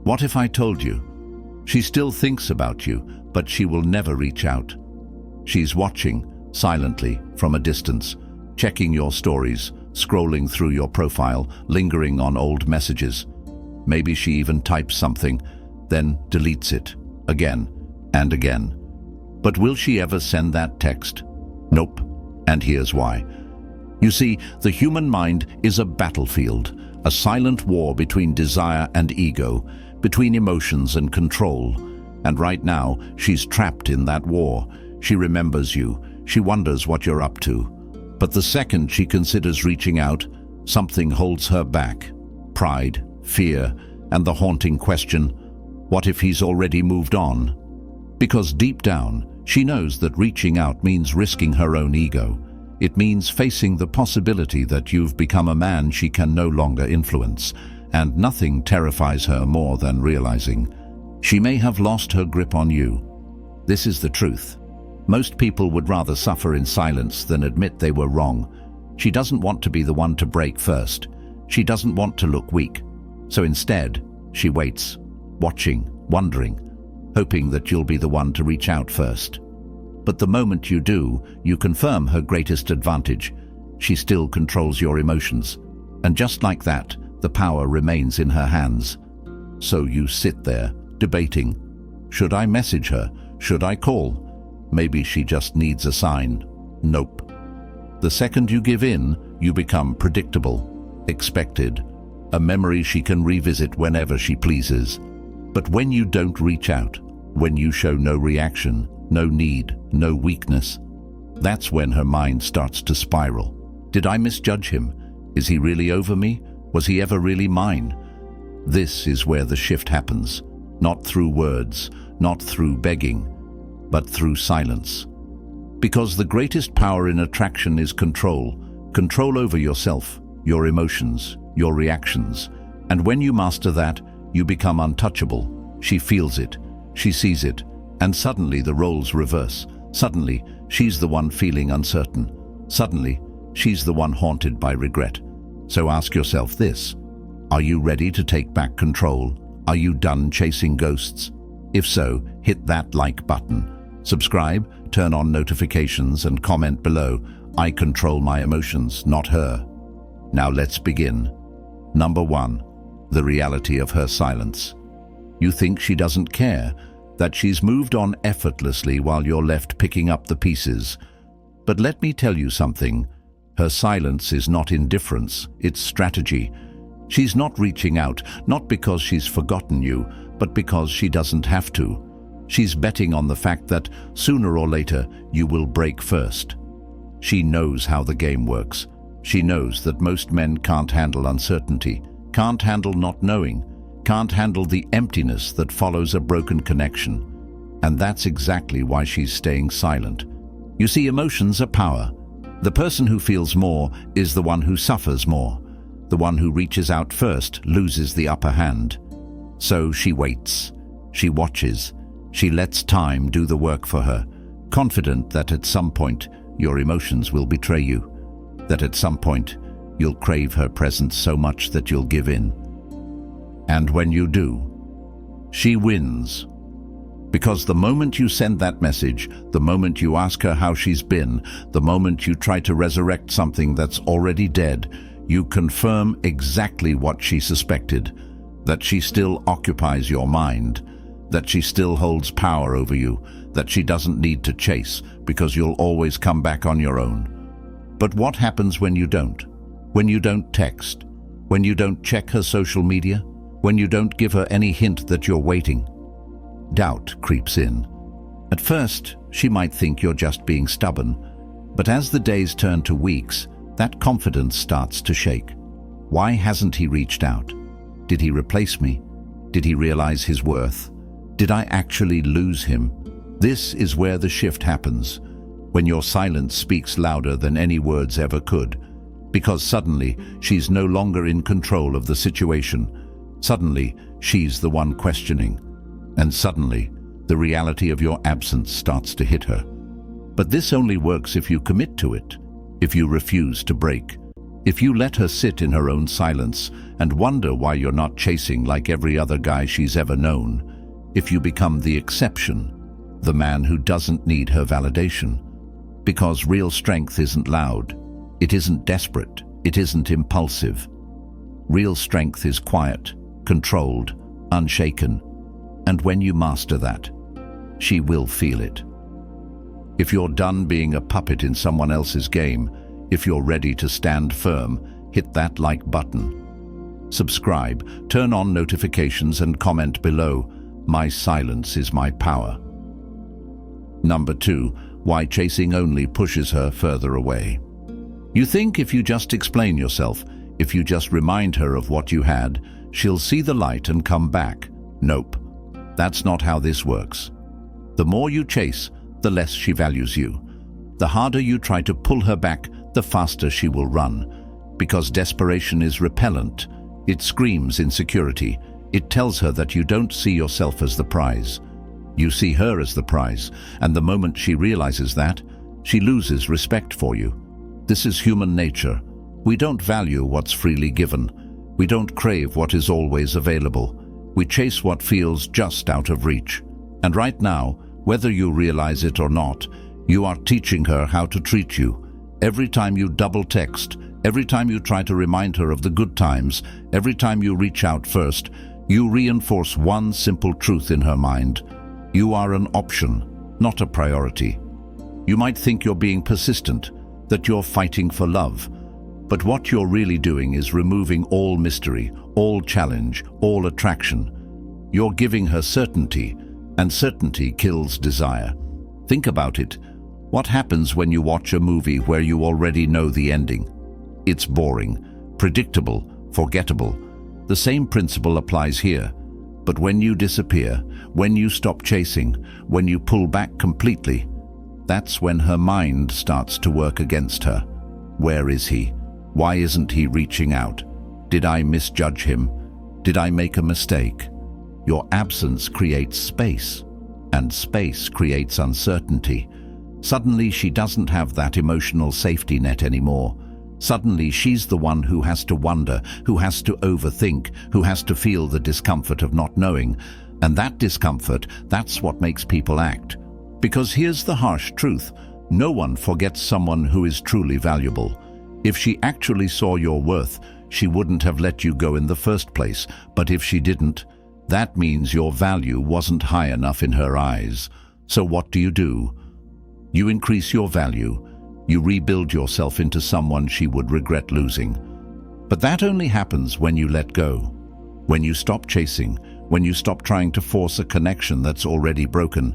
What if I told you? She still thinks about you, but she will never reach out. She's watching, silently, from a distance, checking your stories, scrolling through your profile, lingering on old messages. Maybe she even types something, then deletes it, again and again. But will she ever send that text? Nope. And here's why. You see, the human mind is a battlefield, a silent war between desire and ego, between emotions and control. And right now, she's trapped in that war. She remembers you. She wonders what you're up to. But the second she considers reaching out, something holds her back. Pride, fear, and the haunting question, what if he's already moved on? Because deep down, she knows that reaching out means risking her own ego. It means facing the possibility that you've become a man she can no longer influence, and nothing terrifies her more than realizing she may have lost her grip on you. This is the truth. Most people would rather suffer in silence than admit they were wrong. She doesn't want to be the one to break first. She doesn't want to look weak. So instead, she waits, watching, wondering, hoping that you'll be the one to reach out first. But the moment you do, you confirm her greatest advantage. She still controls your emotions. And just like that, the power remains in her hands. So you sit there, debating. Should I message her? Should I call? Maybe she just needs a sign. Nope. The second you give in, you become predictable, expected, a memory she can revisit whenever she pleases. But when you don't reach out, when you show no reaction, no need, no weakness, that's when her mind starts to spiral. Did I misjudge him? Is he really over me? Was he ever really mine? This is where the shift happens, not through words, not through begging, but through silence. Because the greatest power in attraction is control. Control over yourself, your emotions, your reactions. And when you master that, you become untouchable. She feels it, she sees it, and suddenly the roles reverse. Suddenly, she's the one feeling uncertain. Suddenly, she's the one haunted by regret. So ask yourself this: are you ready to take back control? Are you done chasing ghosts? If so, hit that like button. Subscribe, turn on notifications, and comment below. I control my emotions, not her. Now let's begin. Number 1. The reality of her silence. You think she doesn't care, that she's moved on effortlessly while you're left picking up the pieces. But let me tell you something. Her silence is not indifference, it's strategy. She's not reaching out, not because she's forgotten you, but because she doesn't have to. She's betting on the fact that sooner or later you will break first. She knows how the game works. She knows that most men can't handle uncertainty, can't handle not knowing, can't handle the emptiness that follows a broken connection. And that's exactly why she's staying silent. You see, emotions are power. The person who feels more is the one who suffers more. The one who reaches out first loses the upper hand. So she waits. She watches. She lets time do the work for her, confident that at some point your emotions will betray you, that at some point you'll crave her presence so much that you'll give in. And when you do, she wins. Because the moment you send that message, the moment you ask her how she's been, the moment you try to resurrect something that's already dead, you confirm exactly what she suspected, that she still occupies your mind, that she still holds power over you, that she doesn't need to chase because you'll always come back on your own. But what happens when you don't? When you don't text? When you don't check her social media? When you don't give her any hint that you're waiting? Doubt creeps in. At first, she might think you're just being stubborn, but as the days turn to weeks, that confidence starts to shake. Why hasn't he reached out? Did he replace me? Did he realize his worth? Did I actually lose him? This is where the shift happens, when your silence speaks louder than any words ever could, because suddenly she's no longer in control of the situation. Suddenly, she's the one questioning. And suddenly, the reality of your absence starts to hit her. But this only works if you commit to it, if you refuse to break. If you let her sit in her own silence and wonder why you're not chasing like every other guy she's ever known, if you become the exception, the man who doesn't need her validation, because real strength isn't loud, it isn't desperate, it isn't impulsive. Real strength is quiet, controlled, unshaken, and when you master that, she will feel it. If you're done being a puppet in someone else's game, if you're ready to stand firm, hit that like button. Subscribe, turn on notifications and comment below, "My silence is my power." Number 2, why chasing only pushes her further away. You think if you just explain yourself, if you just remind her of what you had, she'll see the light and come back. Nope, that's not how this works. The more you chase, the less she values you. The harder you try to pull her back, the faster she will run. Because desperation is repellent. It screams insecurity. It tells her that you don't see yourself as the prize. You see her as the prize, and the moment she realizes that, she loses respect for you. This is human nature. We don't value what's freely given. We don't crave what is always available. We chase what feels just out of reach. And right now, whether you realize it or not, you are teaching her how to treat you. Every time you double text, every time you try to remind her of the good times, every time you reach out first, you reinforce one simple truth in her mind. You are an option, not a priority. You might think you're being persistent, that you're fighting for love, but what you're really doing is removing all mystery, all challenge, all attraction. You're giving her certainty, and certainty kills desire. Think about it. What happens when you watch a movie where you already know the ending? It's boring, predictable, forgettable. The same principle applies here. But when you disappear, when you stop chasing, when you pull back completely, that's when her mind starts to work against her. Where is he? Why isn't he reaching out? Did I misjudge him? Did I make a mistake? Your absence creates space, and space creates uncertainty. Suddenly she doesn't have that emotional safety net anymore. Suddenly she's the one who has to wonder, who has to overthink, who has to feel the discomfort of not knowing. And that discomfort, that's what makes people act. Because here's the harsh truth. No one forgets someone who is truly valuable. If she actually saw your worth, she wouldn't have let you go in the first place. But if she didn't, that means your value wasn't high enough in her eyes. So what do? You increase your value. You rebuild yourself into someone she would regret losing. But that only happens when you let go. When you stop chasing, when you stop trying to force a connection that's already broken.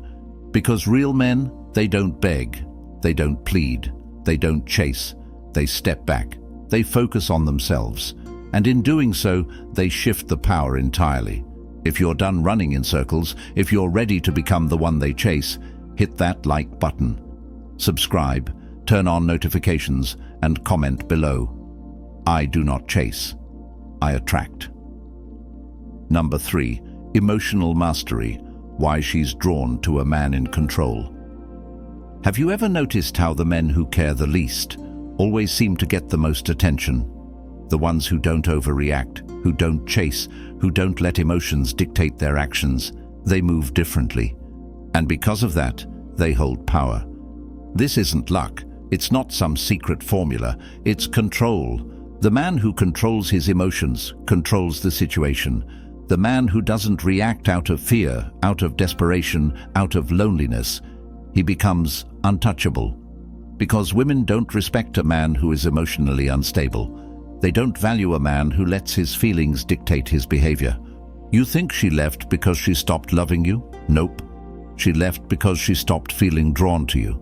Because real men, they don't beg, they don't plead, they don't chase, they step back, they focus on themselves. And in doing so, they shift the power entirely. If you're done running in circles, if you're ready to become the one they chase, hit that like button. Subscribe, turn on notifications, and comment below. I do not chase, I attract. Number 3, emotional mastery, why she's drawn to a man in control. Have you ever noticed how the men who care the least always seem to get the most attention? The ones who don't overreact, who don't chase, who don't let emotions dictate their actions, they move differently. And because of that, they hold power. This isn't luck. It's not some secret formula. It's control. The man who controls his emotions controls the situation. The man who doesn't react out of fear, out of desperation, out of loneliness, he becomes untouchable. Because women don't respect a man who is emotionally unstable. They don't value a man who lets his feelings dictate his behavior. You think she left because she stopped loving you? Nope. She left because she stopped feeling drawn to you.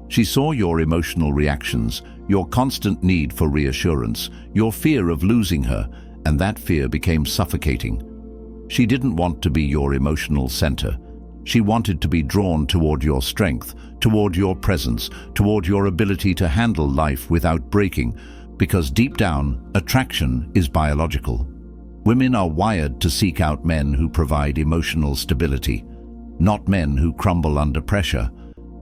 She saw your emotional reactions, your constant need for reassurance, your fear of losing her, and that fear became suffocating. She didn't want to be your emotional center. She wanted to be drawn toward your strength, toward your presence, toward your ability to handle life without breaking, because deep down, attraction is biological. Women are wired to seek out men who provide emotional stability, not men who crumble under pressure,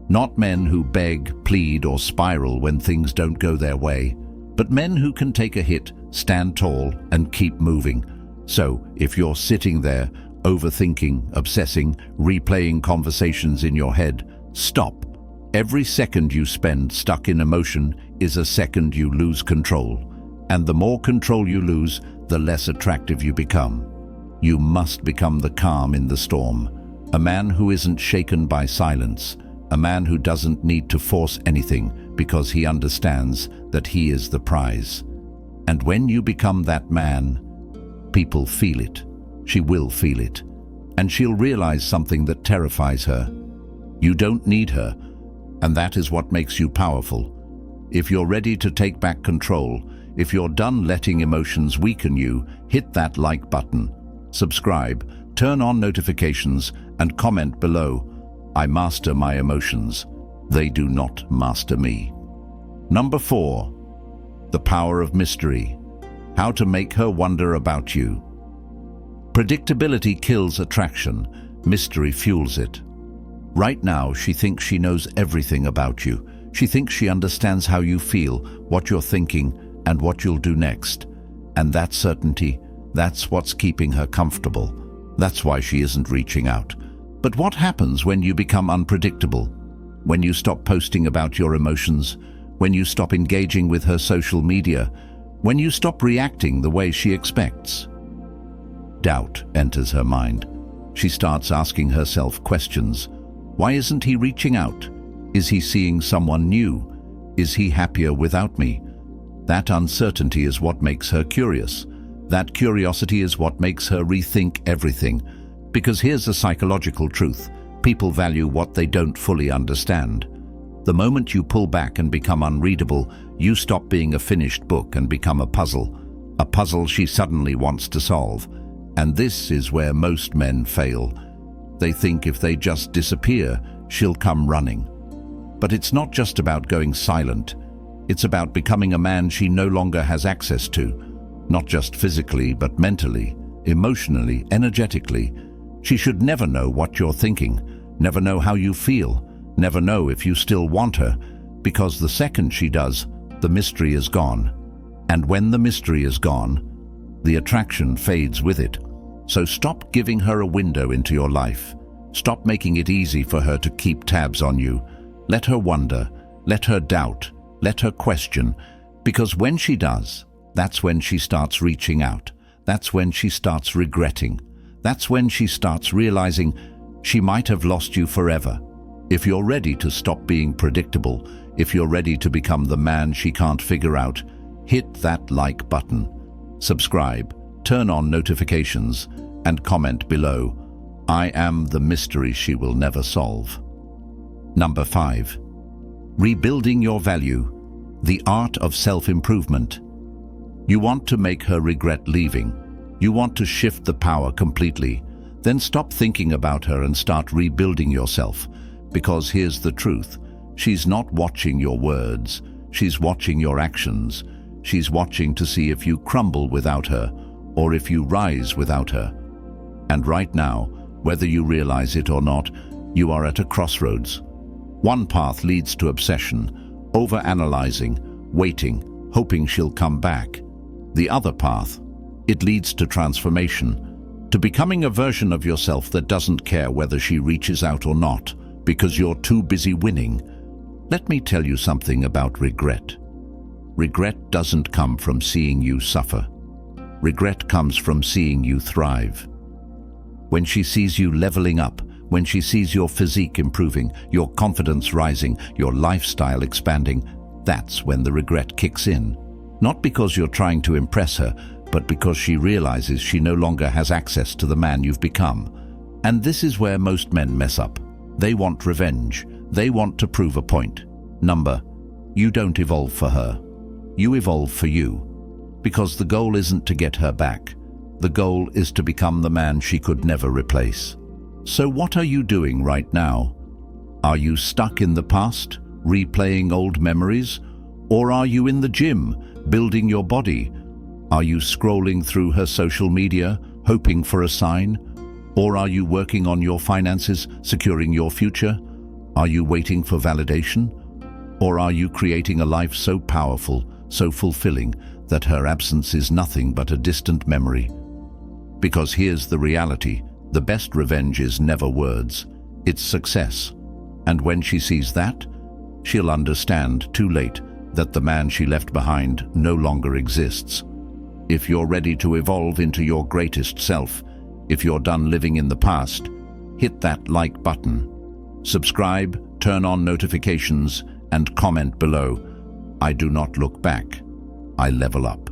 not men who beg, plead, or spiral when things don't go their way. But men who can take a hit stand tall and keep moving. So, if you're sitting there, overthinking, obsessing, replaying conversations in your head, stop. Every second you spend stuck in emotion is a second you lose control. And the more control you lose, the less attractive you become. You must become the calm in the storm. A man who isn't shaken by silence. A man who doesn't need to force anything because he understands that he is the prize. And when you become that man, people feel it. She will feel it. And she'll realize something that terrifies her. You don't need her, and that is what makes you powerful. If you're ready to take back control, if you're done letting emotions weaken you, hit that like button, subscribe, turn on notifications, and comment below. I master my emotions. They do not master me. Number 4. The power of mystery. How to make her wonder about you. Predictability kills attraction. Mystery fuels it. Right now, she thinks she knows everything about you. She thinks she understands how you feel, what you're thinking, and what you'll do next. And that certainty, that's what's keeping her comfortable. That's why she isn't reaching out. But what happens when you become unpredictable? When you stop posting about your emotions? When you stop engaging with her social media? When you stop reacting the way she expects? Doubt enters her mind. She starts asking herself questions. Why isn't he reaching out? Is he seeing someone new? Is he happier without me? That uncertainty is what makes her curious. That curiosity is what makes her rethink everything. Because here's a psychological truth. People value what they don't fully understand. The moment you pull back and become unreadable, you stop being a finished book and become a puzzle. A puzzle she suddenly wants to solve. And this is where most men fail. They think if they just disappear, she'll come running. But it's not just about going silent. It's about becoming a man she no longer has access to. Not just physically, but mentally, emotionally, energetically. She should never know what you're thinking, never know how you feel, never know if you still want her, because the second she does, the mystery is gone. And when the mystery is gone, the attraction fades with it. So stop giving her a window into your life. Stop making it easy for her to keep tabs on you. Let her wonder, let her doubt, let her question, because when she does, that's when she starts reaching out. That's when she starts regretting. That's when she starts realizing she might have lost you forever. If you're ready to stop being predictable, if you're ready to become the man she can't figure out, hit that like button, subscribe, turn on notifications, and comment below. I am the mystery she will never solve. Number 5. Rebuilding your value. The art of self-improvement. You want to make her regret leaving. You want to shift the power completely. Then stop thinking about her and start rebuilding yourself. Because here's the truth. She's not watching your words. She's watching your actions. She's watching to see if you crumble without her, or if you rise without her. And right now, whether you realize it or not, you are at a crossroads. One path leads to obsession, overanalyzing, waiting, hoping she'll come back. The other path, it leads to transformation, to becoming a version of yourself that doesn't care whether she reaches out or not, because you're too busy winning. Let me tell you something about regret. Regret doesn't come from seeing you suffer. Regret comes from seeing you thrive. When she sees you leveling up, when she sees your physique improving, your confidence rising, your lifestyle expanding, that's when the regret kicks in. Not because you're trying to impress her, but because she realizes she no longer has access to the man you've become. And this is where most men mess up. They want revenge. They want to prove a point. You don't evolve for her. You evolve for you. Because the goal isn't to get her back. The goal is to become the man she could never replace. So what are you doing right now? Are you stuck in the past, replaying old memories? Or are you in the gym, building your body? Are you scrolling through her social media, hoping for a sign? Or are you working on your finances, securing your future? Are you waiting for validation? Or are you creating a life so powerful, so fulfilling that her absence is nothing but a distant memory. Because here's the reality: the best revenge is never words, it's success. And when she sees that, she'll understand too late that the man she left behind no longer exists. If you're ready to evolve into your greatest self, if you're done living in the past, hit that like button. Subscribe, turn on notifications, and comment below. I do not look back, I level up.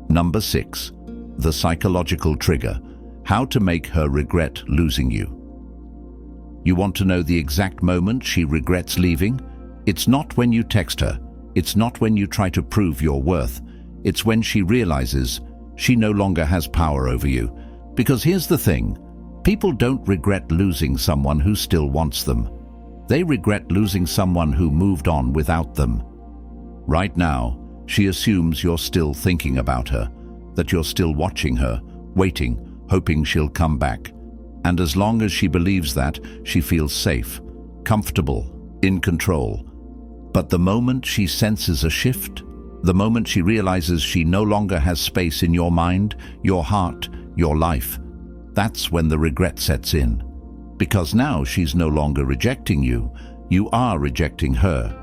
Number 6. The psychological trigger: how to make her regret losing you. You want to know the exact moment she regrets leaving? It's not when you text her. It's not when you try to prove your worth. It's when she realizes she no longer has power over you. Because here's the thing: people don't regret losing someone who still wants them. They regret losing someone who moved on without them. Right now, she assumes you're still thinking about her, that you're still watching her, waiting, hoping she'll come back. And as long as she believes that, she feels safe, comfortable, in control. But the moment she senses a shift, the moment she realizes she no longer has space in your mind, your heart, your life, that's when the regret sets in. Because now she's no longer rejecting you, you are rejecting her.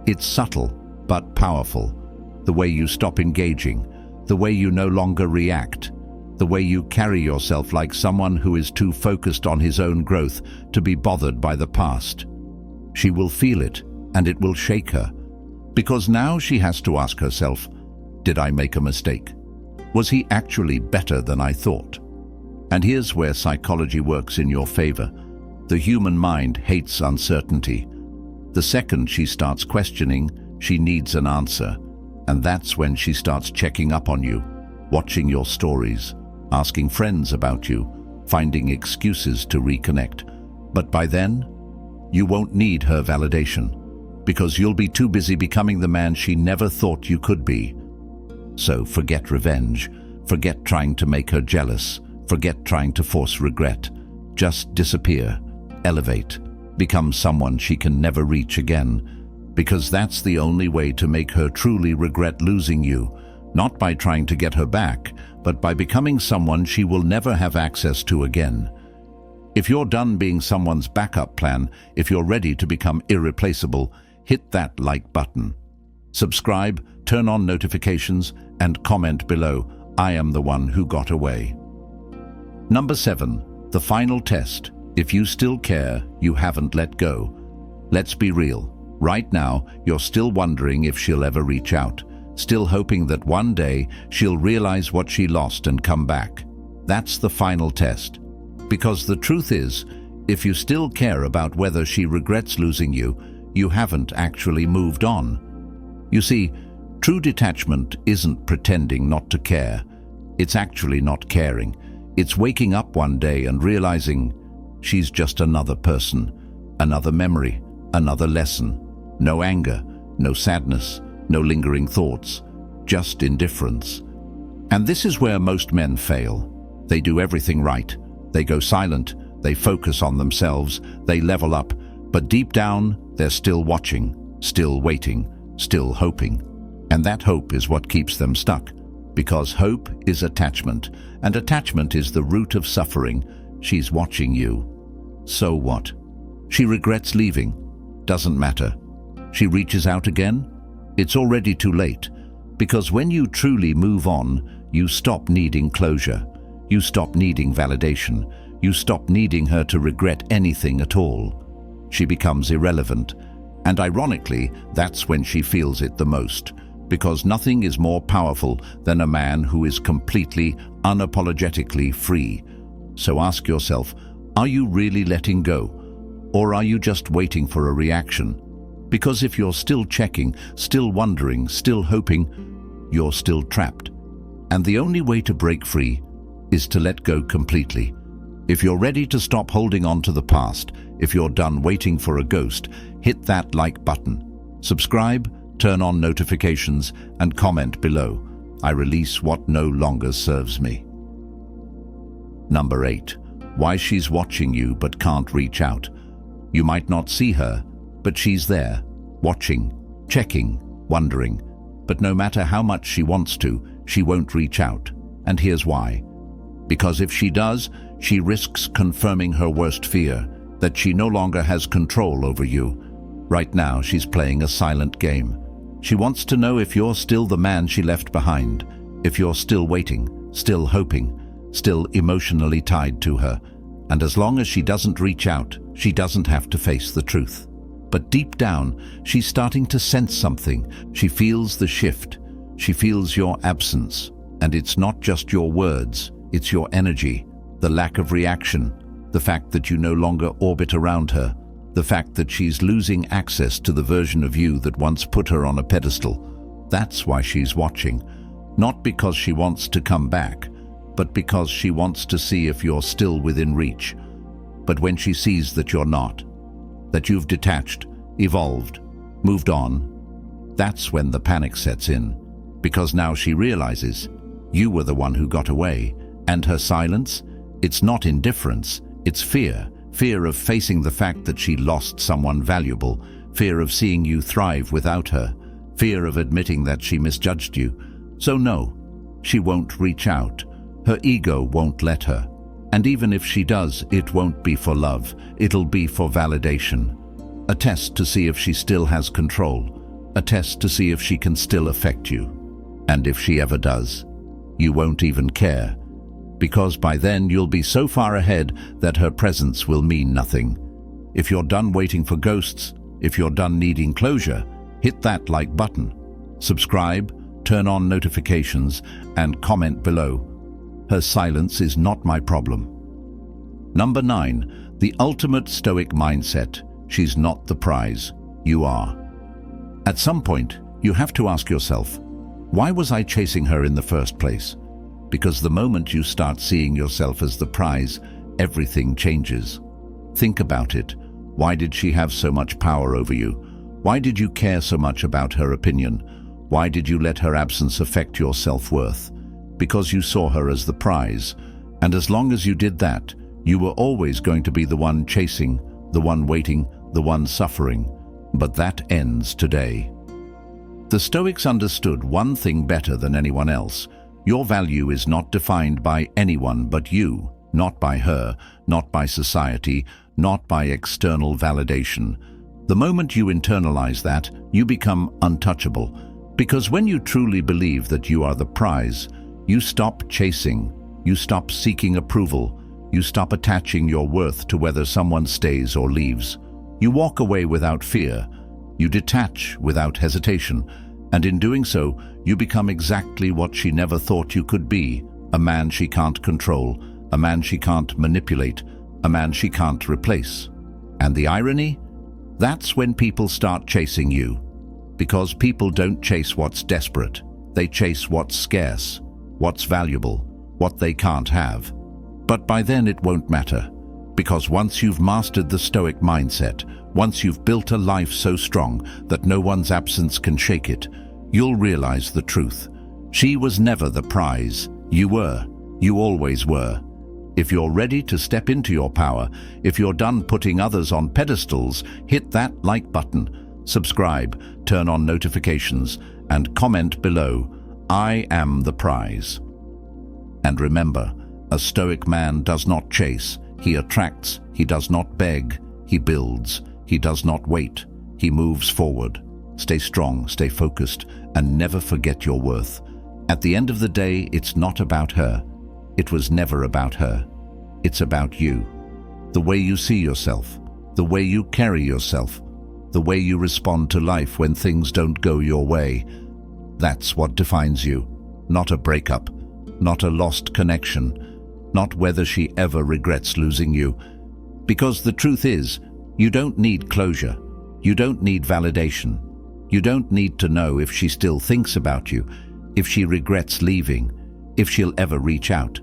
It's subtle, but powerful. The way you stop engaging, the way you no longer react, the way you carry yourself like someone who is too focused on his own growth to be bothered by the past. She will feel it, and it will shake her. Because now she has to ask herself, did I make a mistake? Was he actually better than I thought? And here's where psychology works in your favor. The human mind hates uncertainty. The second she starts questioning, she needs an answer. And that's when she starts checking up on you, watching your stories, asking friends about you, finding excuses to reconnect. But by then, you won't need her validation, because you'll be too busy becoming the man she never thought you could be. So forget revenge, forget trying to make her jealous, forget trying to force regret. Just disappear, elevate, become someone she can never reach again, because that's the only way to make her truly regret losing you, not by trying to get her back, but by becoming someone she will never have access to again. If you're done being someone's backup plan, if you're ready to become irreplaceable, hit that like button. Subscribe, turn on notifications, and comment below, I am the one who got away. Number 7. The final test. If you still care, you haven't let go. Let's be real. Right now, you're still wondering if she'll ever reach out, still hoping that one day she'll realize what she lost and come back. That's the final test. Because the truth is, if you still care about whether she regrets losing you, you haven't actually moved on. You see, true detachment isn't pretending not to care. It's actually not caring. It's waking up one day and realizing she's just another person, another memory, another lesson. No anger, no sadness, no lingering thoughts, just indifference. And this is where most men fail. They do everything right. They go silent, they focus on themselves, they level up, but deep down, they're still watching, still waiting, still hoping. And that hope is what keeps them stuck. Because hope is attachment, and attachment is the root of suffering. She's watching you. So what? She regrets leaving. Doesn't matter. She reaches out again? It's already too late. Because when you truly move on, you stop needing closure. You stop needing validation. You stop needing her to regret anything at all. She becomes irrelevant. And ironically, that's when she feels it the most. Because nothing is more powerful than a man who is completely, unapologetically free. So ask yourself, are you really letting go? Or are you just waiting for a reaction? Because if you're still checking, still wondering, still hoping, you're still trapped. And the only way to break free is to let go completely. If you're ready to stop holding on to the past, if you're done waiting for a ghost, hit that like button. Subscribe, turn on notifications, and comment below. I release what no longer serves me. Number 8. Why she's watching you but can't reach out. You might not see her, but she's there, watching, checking, wondering. but no matter how much she wants to, she won't reach out. And here's why. Because if she does, she risks confirming her worst fear, that she no longer has control over you. Right now, she's playing a silent game. She wants to know if you're still the man she left behind, if you're still waiting, still hoping, still emotionally tied to her. And as long as she doesn't reach out, she doesn't have to face the truth. But deep down, she's starting to sense something. She feels the shift. She feels your absence. And it's not just your words, it's your energy, the lack of reaction, the fact that you no longer orbit around her, the fact that she's losing access to the version of you that once put her on a pedestal. That's why she's watching. Not because she wants to come back, but because she wants to see if you're still within reach. But when she sees that you're not, that you've detached, evolved, moved on, that's when the panic sets in. Because now she realizes you were the one who got away, and her silence, it's not indifference, it's fear. Fear of facing the fact that she lost someone valuable, fear of seeing you thrive without her, fear of admitting that she misjudged you. So no, she won't reach out. Her ego won't let her. And even if she does, it won't be for love, it'll be for validation. A test to see if she still has control, a test to see if she can still affect you. And if she ever does, you won't even care. Because by then you'll be so far ahead that her presence will mean nothing. If you're done waiting for ghosts, if you're done needing closure, hit that like button. Subscribe, turn on notifications, and comment below. Her silence is not my problem. Number 9, the ultimate Stoic mindset. She's not the prize, you are. At some point, you have to ask yourself, why was I chasing her in the first place? Because the moment you start seeing yourself as the prize, everything changes. Think about it. Why did she have so much power over you? Why did you care so much about her opinion? Why did you let her absence affect your self-worth? Because you saw her as the prize. And as long as you did that, you were always going to be the one chasing, the one waiting, the one suffering. But that ends today. The Stoics understood one thing better than anyone else. Your value is not defined by anyone but you, not by her, not by society, not by external validation. The moment you internalize that, you become untouchable. Because when you truly believe that you are the prize, you stop chasing, you stop seeking approval, you stop attaching your worth to whether someone stays or leaves. You walk away without fear, you detach without hesitation, and in doing so, you become exactly what she never thought you could be, a man she can't control, a man she can't manipulate, a man she can't replace. And the irony? That's when people start chasing you. Because people don't chase what's desperate, they chase what's scarce, what's valuable, what they can't have. But by then it won't matter, because once you've mastered the Stoic mindset, once you've built a life so strong that no one's absence can shake it, you'll realize the truth. She was never the prize. You were. You always were. If you're ready to step into your power, if you're done putting others on pedestals, hit that like button, subscribe, turn on notifications, and comment below, I am the prize. And remember, a Stoic man does not chase, he attracts, he does not beg, he builds, he does not wait, he moves forward. Stay strong, stay focused, and never forget your worth. At the end of the day, it's not about her. It was never about her. It's about you. The way you see yourself, the way you carry yourself, the way you respond to life when things don't go your way. That's what defines you. Not a breakup, not a lost connection, not whether she ever regrets losing you. Because the truth is, you don't need closure. You don't need validation. You don't need to know if she still thinks about you, if she regrets leaving, if she'll ever reach out.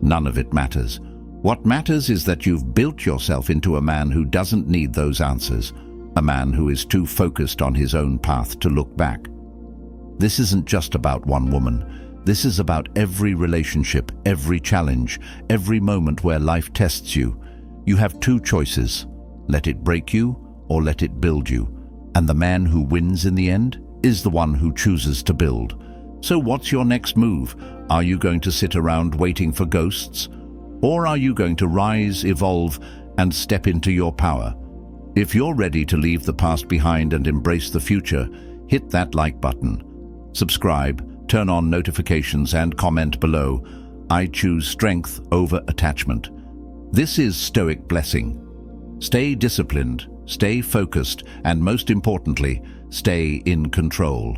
None of it matters. What matters is that you've built yourself into a man who doesn't need those answers, a man who is too focused on his own path to look back. This isn't just about one woman. This is about every relationship, every challenge, every moment where life tests you. You have two choices. Let it break you or let it build you. And the man who wins in the end is the one who chooses to build. So what's your next move? Are you going to sit around waiting for ghosts? Or are you going to rise, evolve, and step into your power? If you're ready to leave the past behind and embrace the future, hit that like button. Subscribe, turn on notifications, and comment below. I choose strength over attachment. This is Stoic Blessing. Stay disciplined, stay focused, and most importantly, stay in control.